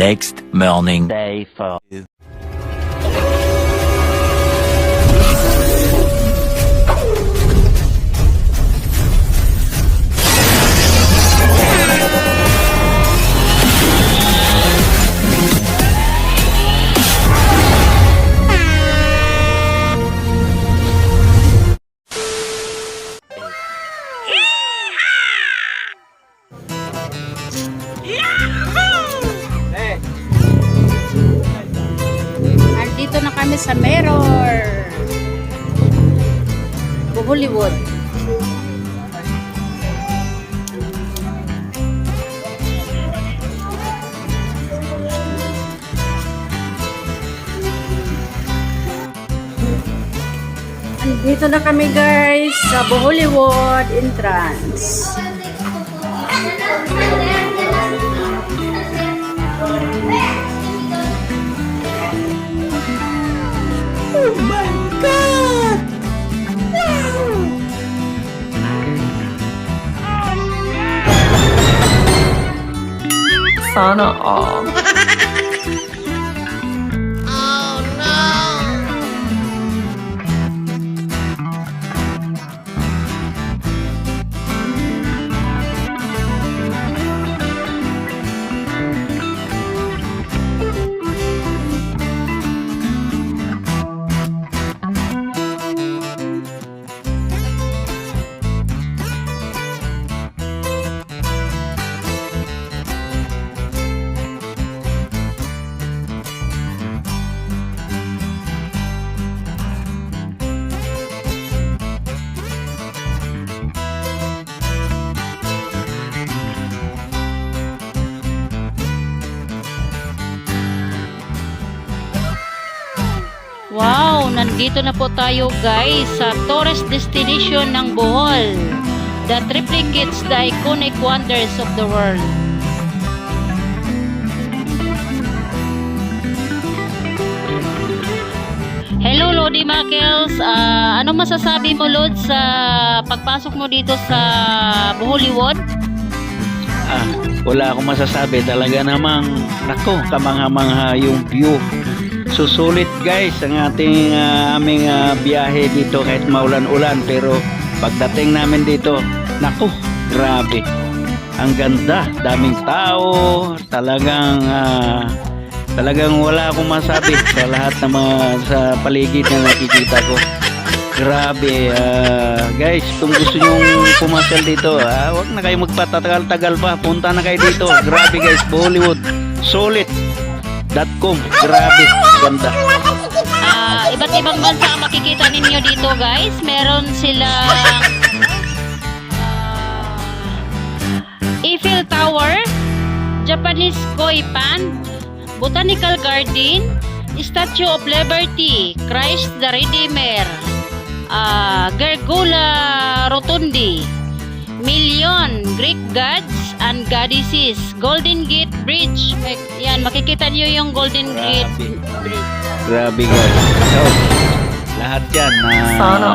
Next morning. Day 4. Andito na kami sa Mirror Hollywood. Andito na kami guys sa Hollywood entrance. Oh my God! Wow! Sana all. Wow! Nandito na po tayo guys sa tourist destination ng Bohol that replicates the iconic wonders of the world. Hello Lodi Makels! Ano masasabi mo Lod sa pagpasok mo dito sa Hollywood? Wala akong masasabi. Talaga namang, nako, kamangha-mangha yung view. Susulit guys ang ating aming biyahe dito kahit maulan-ulan, pero pagdating namin dito, naku, grabe, ang ganda, daming tao, talagang wala akong masabi sa lahat ng mga sa paligid na nakikita ko. Grabe, guys, kung gusto nyong pumasal dito, wag na kayo magpatatagal-tagal pa, punta na kayo dito. Grabe guys, Hollywood, solid.com, grabe, ganda. Iba't ibang bansa ang makikita ninyo dito guys. Meron silang Eiffel Tower, Japanese Koi Pond, Botanical Garden, Statue of Liberty, Christ the Redeemer, Gergola Rotundi, Million Greek Gods and Goddesses, Golden Gate Bridge. Yan, makikita nyo yung Golden Gate Bridge. Grabe guys. So, lahat yan na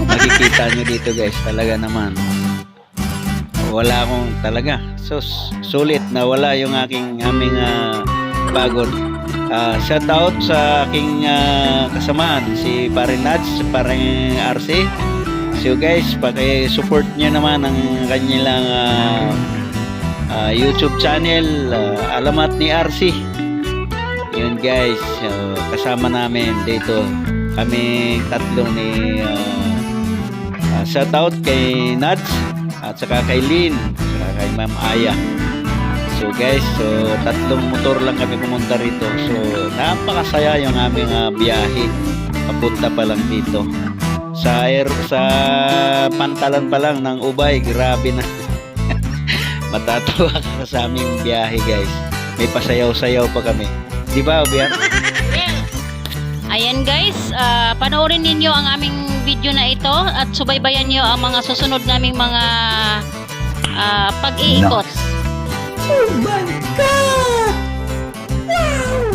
makikita nyo dito guys. Talaga naman, wala akong talaga. So, sulit na wala yung aming pagod. Shout out sa aking kasamaan, si Paring Nats, Paring RC. So guys, paki-support nyo naman ang kanilang YouTube channel, Alamat ni RC. Yun guys, kasama namin dito, kami tatlo ni shout out kay Nads at saka kay Lynn, saka kay Ma'am Aya. So guys, tatlong motor lang kami pumunta rito. So napakasaya yung aming biyahe papunta pa lang dito sa pantalan pa lang ng Ubay. Grabe na. Matatawa ka sa aming biyahe guys, may pasayaw-sayaw pa kami, di ba Ubian? Ayan guys, panoorin ninyo ang aming video na ito at subaybayan nyo ang mga susunod naming mga pag-iikot. Oh my God! Wow!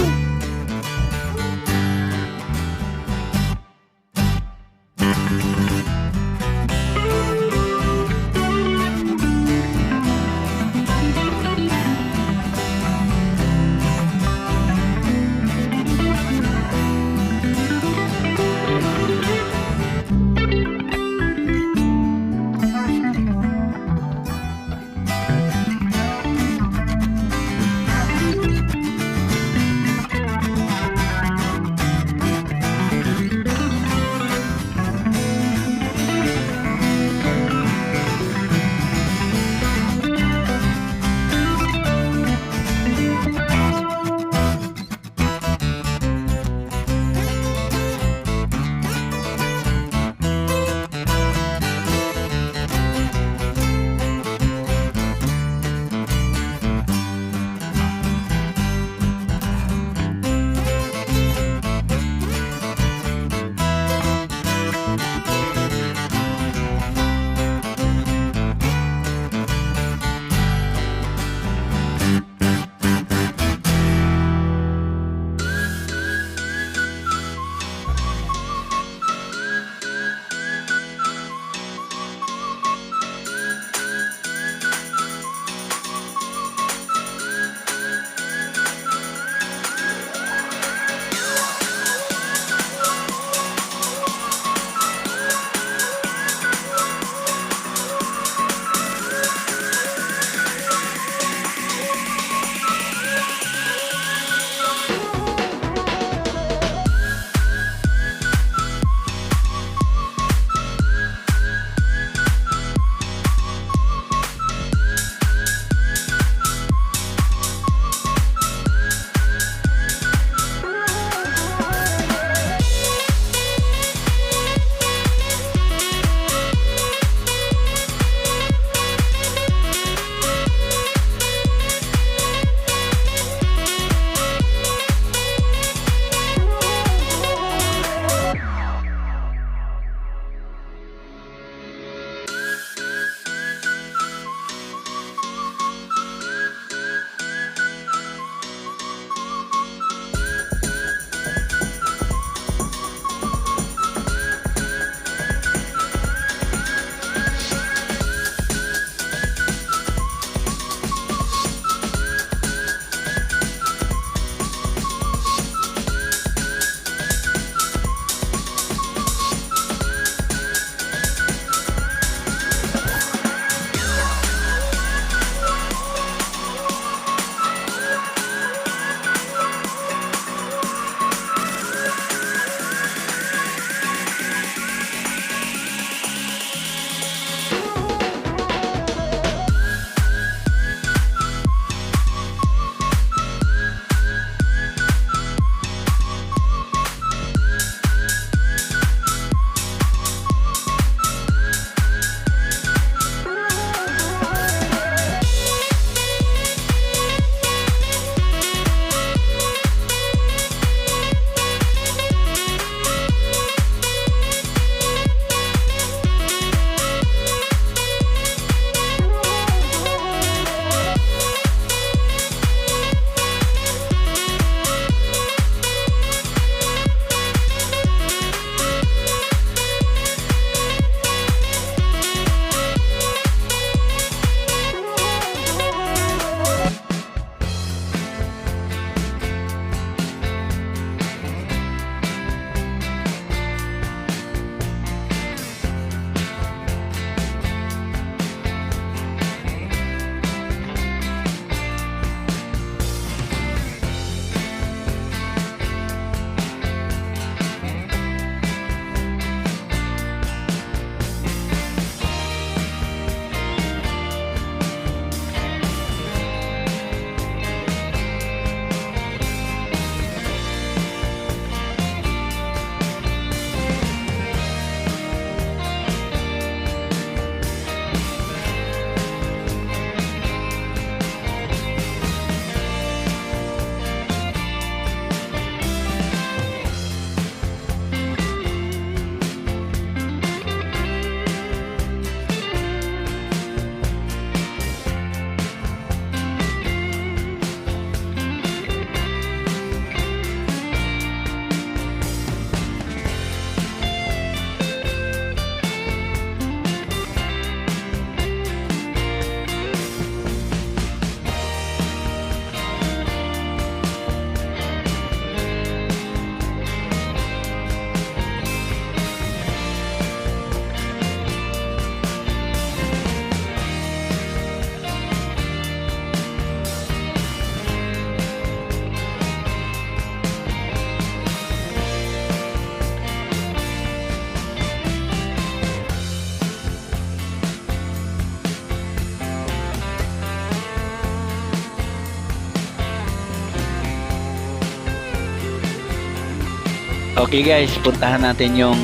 Okay guys, puntahan natin yung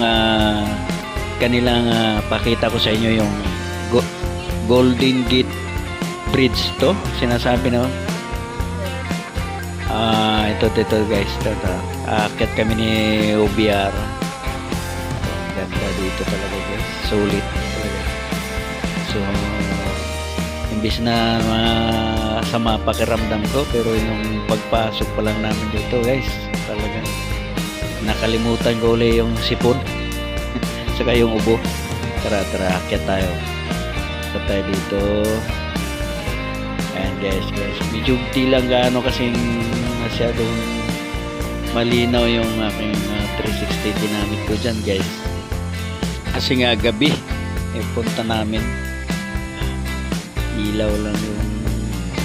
kanilang pakita ko sa inyo yung Golden Gate Bridge to. Sinasabi na ito guys. Ito. Aakyat kami ni OBR. Ganda dito talaga guys. Sulit talaga. So, imbis na sama pakiramdam ko, pero yung pagpasok pa lang namin dito guys, talagang nakalimutan ko ulit yung sipon. Saka yung ubo. Tara, akyat tayo. Akyat tayo dito. Ayan guys. Medyo di lang gaano kasing masyadong malinaw yung aking 360 ginamit ko dyan guys. Kasi nga gabi, punta namin. Ilaw lang yung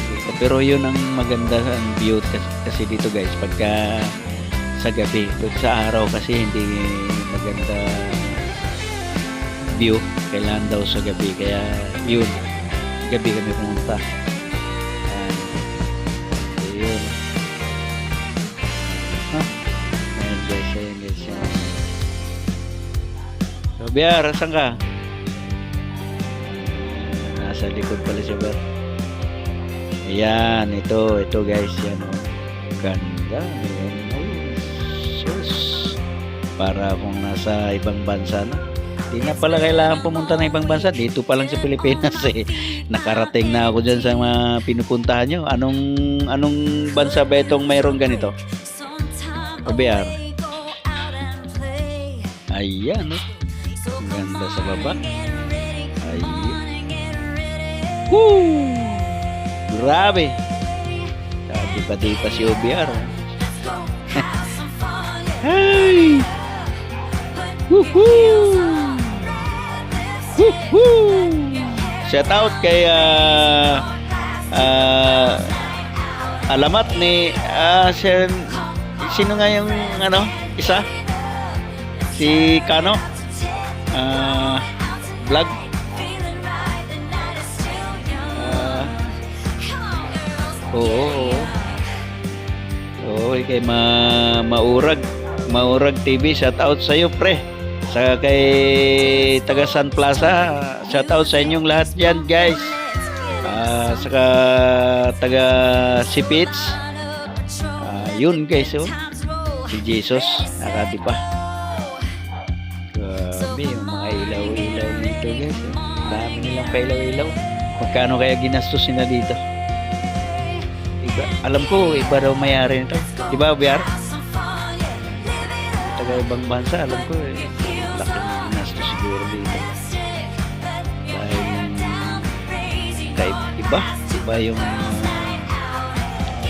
dito. Pero yun ang maganda ang view kasi dito guys. Pagka sa gabi, sa araw kasi hindi maganda view, kailangan daw sa gabi, kaya yun, gabi kami pumunta. Ayun. Ayun guys. So Biar, saan ka? Nasa likod pala siya ba? Ayan, ito guys, yan o. Ganda. Ayan. Para kung nasa ibang bansa na. Hindi na pala kailangan pumunta ng ibang bansa. Dito pa lang sa Pilipinas nakarating na ako dyan sa mga pinupuntahan nyo. Anong bansa ba itong mayroong ganito? OBR. Ayan. Ang ganda sa baba. Ayan. Woo! Grabe. Di pa si OBR. Hey! Woohoo! Woohoo! Shout out kay alamat ni sino nga yung isa? Si Kano? Vlog? Oo, kay Maurag TV, shout out sa iyo pre. Sa kay taga San Plaza, shout out sa inyong lahat diyan guys. Saka taga Sipits. Yun guys, si Jesus, nakati pa. Grabe yung mga ilaw-ilaw dito guys. Dami nilang pailaw-ilaw. Magkano kaya ginastos nila dito? Alam ko, iba daw mayari nito. Diba, Biar? Taga ibang bansa, alam ko laki ng ginastos siguro dito. Dahil type iba yung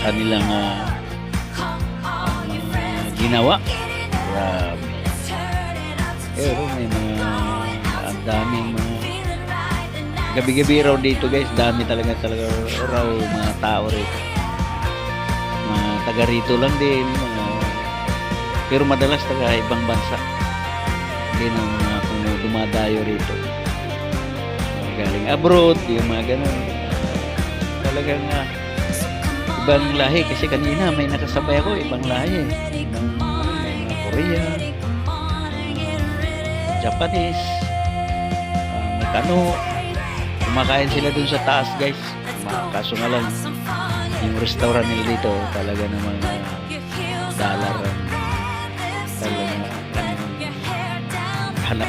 kanilang ginawa. Grabe. Pero may mga ang daming mga gabi-gabi raw dito guys. Dami talaga raw mga tao rito. Mga taga rito lang din, pero madalas taga ibang bansa din ang mga dumadayo rito, galing abroad, yung mga ganun. Talagang ibang lahi, kasi kanina may nakasabay ako, ibang lahi mga Korea, Japanese, may Kano, kumakain sila dun sa taas guys. Kaso nga lang yung restaurant nila dito talaga namang dollar talaga hanap